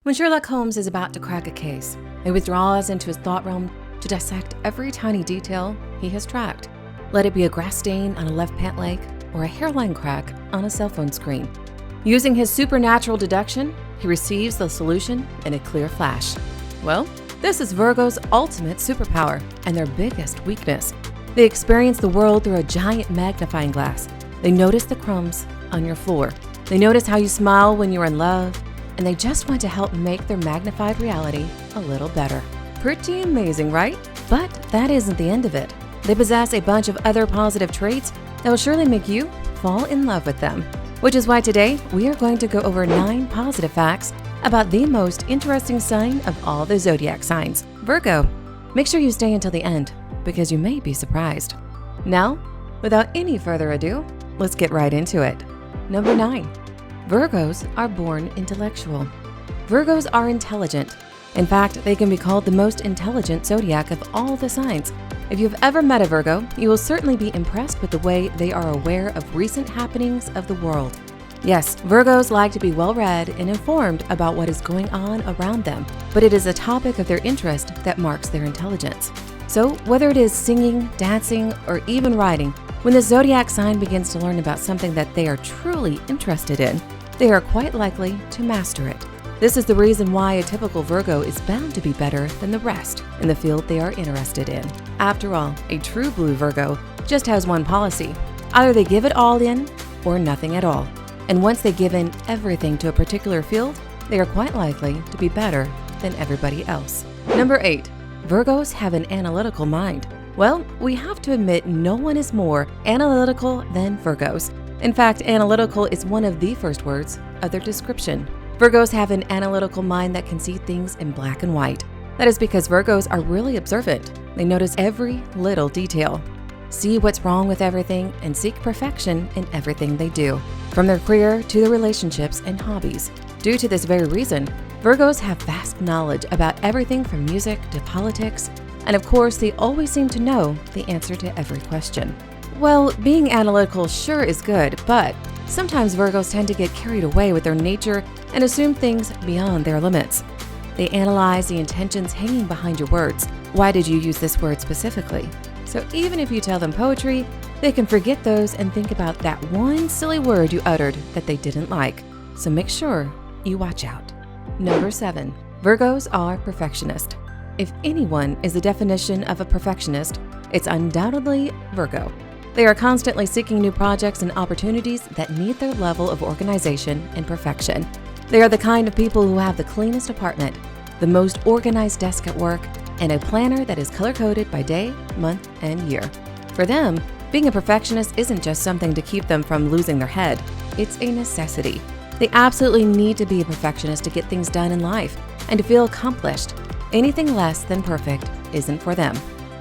When Sherlock Holmes is about to crack a case, he withdraws into his thought realm to dissect every tiny detail he has tracked. Let it be a grass stain on a left pant leg or a hairline crack on a cell phone screen. Using his supernatural deduction, he receives the solution in a clear flash. Well, this is Virgo's ultimate superpower and their biggest weakness. They experience the world through a giant magnifying glass. They notice the crumbs on your floor. They notice how you smile when you're in love, and they just want to help make their magnified reality a little better. Pretty amazing, right? But that isn't the end of it. They possess a bunch of other positive traits that will surely make you fall in love with them. Which is why today we are going to go over 9 positive facts about the most interesting sign of all the zodiac signs, Virgo. Make sure you stay until the end because you may be surprised. Now, without any further ado, let's get right into it. Number 9. Virgos are born intellectual. Virgos are intelligent. In fact, they can be called the most intelligent zodiac of all the signs. If you've ever met a Virgo, you will certainly be impressed with the way they are aware of recent happenings of the world. Yes, Virgos like to be well-read and informed about what is going on around them, but it is a topic of their interest that marks their intelligence. So whether it is singing, dancing, or even writing, when the zodiac sign begins to learn about something that they are truly interested in, they are quite likely to master it. This is the reason why a typical Virgo is bound to be better than the rest in the field they are interested in. After all, a true blue Virgo just has one policy. Either they give it all in or nothing at all. And once they give in everything to a particular field, they are quite likely to be better than everybody else. Number 8. Virgos have an analytical mind. Well, we have to admit no one is more analytical than Virgos. In fact, analytical is one of the first words of their description. Virgos have an analytical mind that can see things in black and white. That is because Virgos are really observant. They notice every little detail, see what's wrong with everything, and seek perfection in everything they do, from their career to their relationships and hobbies. Due to this very reason, Virgos have vast knowledge about everything from music to politics, and of course, they always seem to know the answer to every question. Well, being analytical sure is good, but sometimes Virgos tend to get carried away with their nature and assume things beyond their limits. They analyze the intentions hanging behind your words. Why did you use this word specifically? So even if you tell them poetry, they can forget those and think about that one silly word you uttered that they didn't like. So make sure you watch out. Number 7. Virgos are perfectionist. If anyone is the definition of a perfectionist, it's undoubtedly Virgo. They are constantly seeking new projects and opportunities that meet their level of organization and perfection. They are the kind of people who have the cleanest apartment, the most organized desk at work, and a planner that is color-coded by day, month, and year. For them, being a perfectionist isn't just something to keep them from losing their head. It's a necessity. They absolutely need to be a perfectionist to get things done in life and to feel accomplished. Anything less than perfect isn't for them.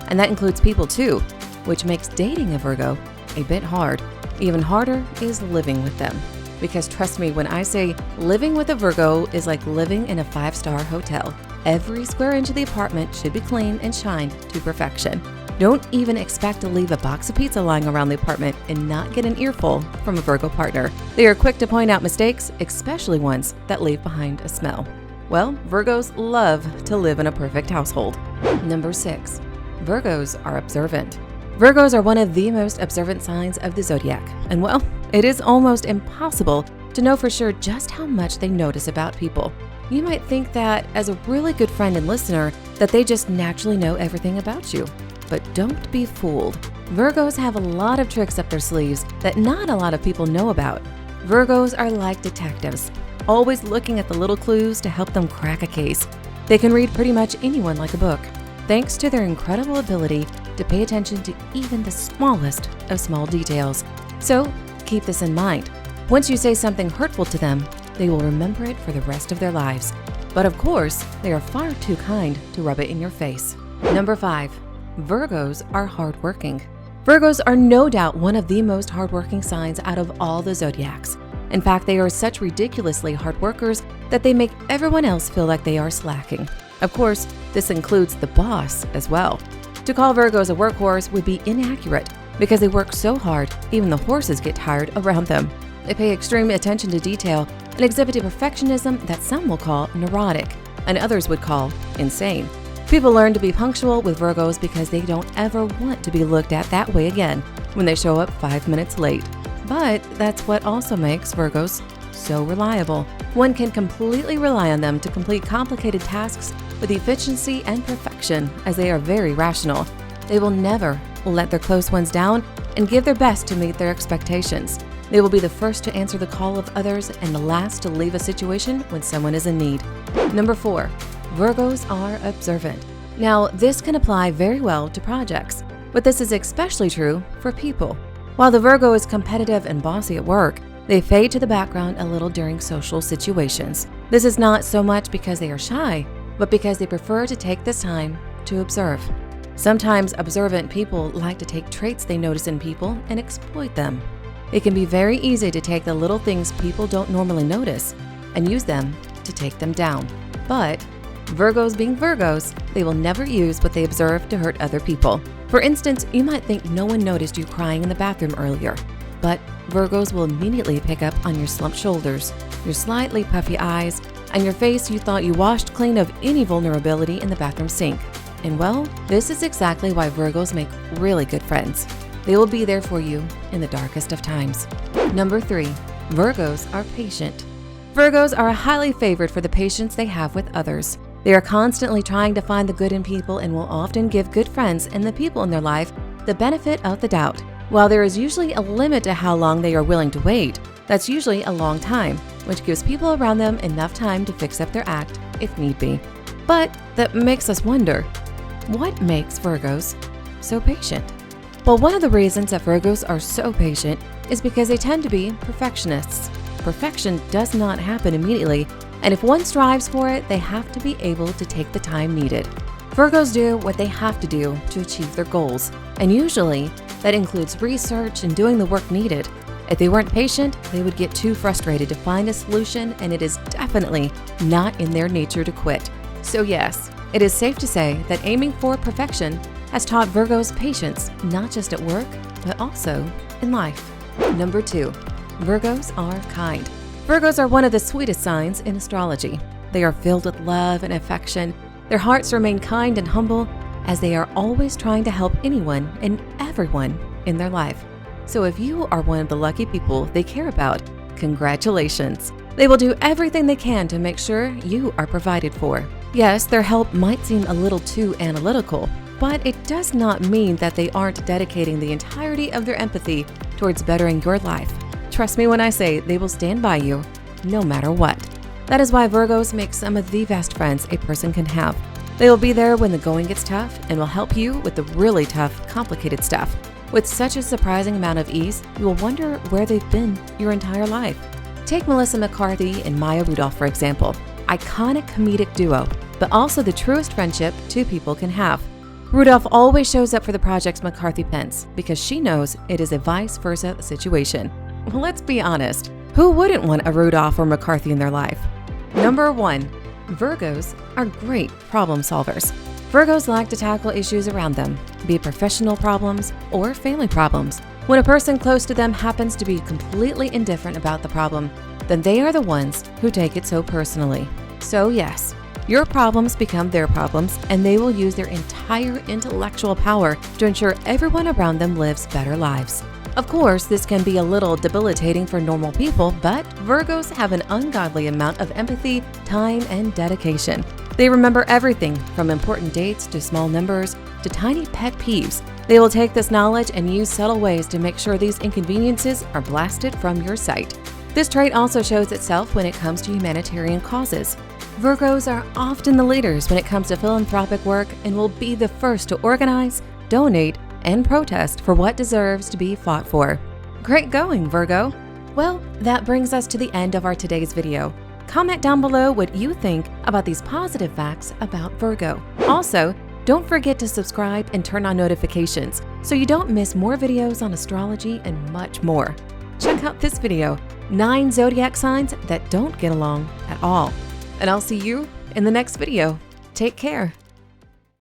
And that includes people too, which makes dating a Virgo a bit hard. Even harder is living with them. Because trust me when I say living with a Virgo is like living in a 5-star hotel. Every square inch of the apartment should be clean and shined to perfection. Don't even expect to leave a box of pizza lying around the apartment and not get an earful from a Virgo partner. They are quick to point out mistakes, especially ones that leave behind a smell. Well, Virgos love to live in a perfect household. Number 6. Virgos are observant. Virgos are one of the most observant signs of the zodiac, and well, it is almost impossible to know for sure just how much they notice about people. You might think that as a really good friend and listener that they just naturally know everything about you. But don't be fooled. Virgos have a lot of tricks up their sleeves that not a lot of people know about. Virgos are like detectives, always looking at the little clues to help them crack a case. They can read pretty much anyone like a book, thanks to their incredible ability to pay attention to even the smallest of small details. So keep this in mind. Once you say something hurtful to them, they will remember it for the rest of their lives. But of course, they are far too kind to rub it in your face. Number 5. Virgos are hardworking. Virgos are no doubt one of the most hardworking signs out of all the zodiacs. In fact, they are such ridiculously hard workers that they make everyone else feel like they are slacking. Of course, this includes the boss as well. To call Virgos a workhorse would be inaccurate because they work so hard, even the horses get tired around them. They pay extreme attention to detail and exhibit a perfectionism that some will call neurotic and others would call insane. People learn to be punctual with Virgos because they don't ever want to be looked at that way again when they show up 5 minutes late. But that's what also makes Virgos so reliable. One can completely rely on them to complete complicated tasks with efficiency and perfection, as they are very rational. They will never let their close ones down and give their best to meet their expectations. They will be the first to answer the call of others and the last to leave a situation when someone is in need. Number 4, Virgos are observant. Now, this can apply very well to projects, but this is especially true for people. While the Virgo is competitive and bossy at work, they fade to the background a little during social situations. This is not so much because they are shy, but because they prefer to take this time to observe. Sometimes observant people like to take traits they notice in people and exploit them. It can be very easy to take the little things people don't normally notice and use them to take them down. But Virgos being Virgos, they will never use what they observe to hurt other people. For instance, you might think no one noticed you crying in the bathroom earlier, but Virgos will immediately pick up on your slumped shoulders, your slightly puffy eyes, and your face you thought you washed clean of any vulnerability in the bathroom sink. And well, this is exactly why Virgos make really good friends. They will be there for you in the darkest of times. Number 3, Virgos are patient. Virgos are highly favored for the patience they have with others. They are constantly trying to find the good in people and will often give good friends and the people in their life the benefit of the doubt. While there is usually a limit to how long they are willing to wait, that's usually a long time, which gives people around them enough time to fix up their act if need be. But that makes us wonder, what makes Virgos so patient? Well, one of the reasons that Virgos are so patient is because they tend to be perfectionists. Perfection does not happen immediately, and if one strives for it, they have to be able to take the time needed. Virgos do what they have to do to achieve their goals, and usually that includes research and doing the work needed. If they weren't patient, they would get too frustrated to find a solution, and it is definitely not in their nature to quit. So yes, it is safe to say that aiming for perfection has taught Virgos patience, not just at work, but also in life. Number 2, Virgos are kind. Virgos are one of the sweetest signs in astrology. They are filled with love and affection. Their hearts remain kind and humble, as they are always trying to help anyone and everyone in their life. So if you are one of the lucky people they care about, congratulations. They will do everything they can to make sure you are provided for. Yes, their help might seem a little too analytical, but it does not mean that they aren't dedicating the entirety of their empathy towards bettering your life. Trust me when I say they will stand by you no matter what. That is why Virgos make some of the best friends a person can have. They will be there when the going gets tough and will help you with the really tough, complicated stuff. With such a surprising amount of ease, you will wonder where they've been your entire life. Take Melissa McCarthy and Maya Rudolph, for example. Iconic comedic duo, but also the truest friendship two people can have. Rudolph always shows up for the projects McCarthy pens because she knows it is a vice versa situation. Well, let's be honest. Who wouldn't want a Rudolph or McCarthy in their life? Number 1, Virgos are great problem solvers. Virgos like to tackle issues around them, be it professional problems or family problems. When a person close to them happens to be completely indifferent about the problem, then they are the ones who take it so personally. So yes, your problems become their problems, and they will use their entire intellectual power to ensure everyone around them lives better lives. Of course, this can be a little debilitating for normal people, but Virgos have an ungodly amount of empathy, time, and dedication. They remember everything from important dates to small numbers to tiny pet peeves. They will take this knowledge and use subtle ways to make sure these inconveniences are blasted from your sight. This trait also shows itself when it comes to humanitarian causes. Virgos are often the leaders when it comes to philanthropic work and will be the first to organize, donate, and protest for what deserves to be fought for. Great going, Virgo! Well, that brings us to the end of our today's video. Comment down below what you think about these positive facts about Virgo. Also, don't forget to subscribe and turn on notifications so you don't miss more videos on astrology and much more. Check out this video, 9 zodiac signs that don't get along at all. And I'll see you in the next video. Take care.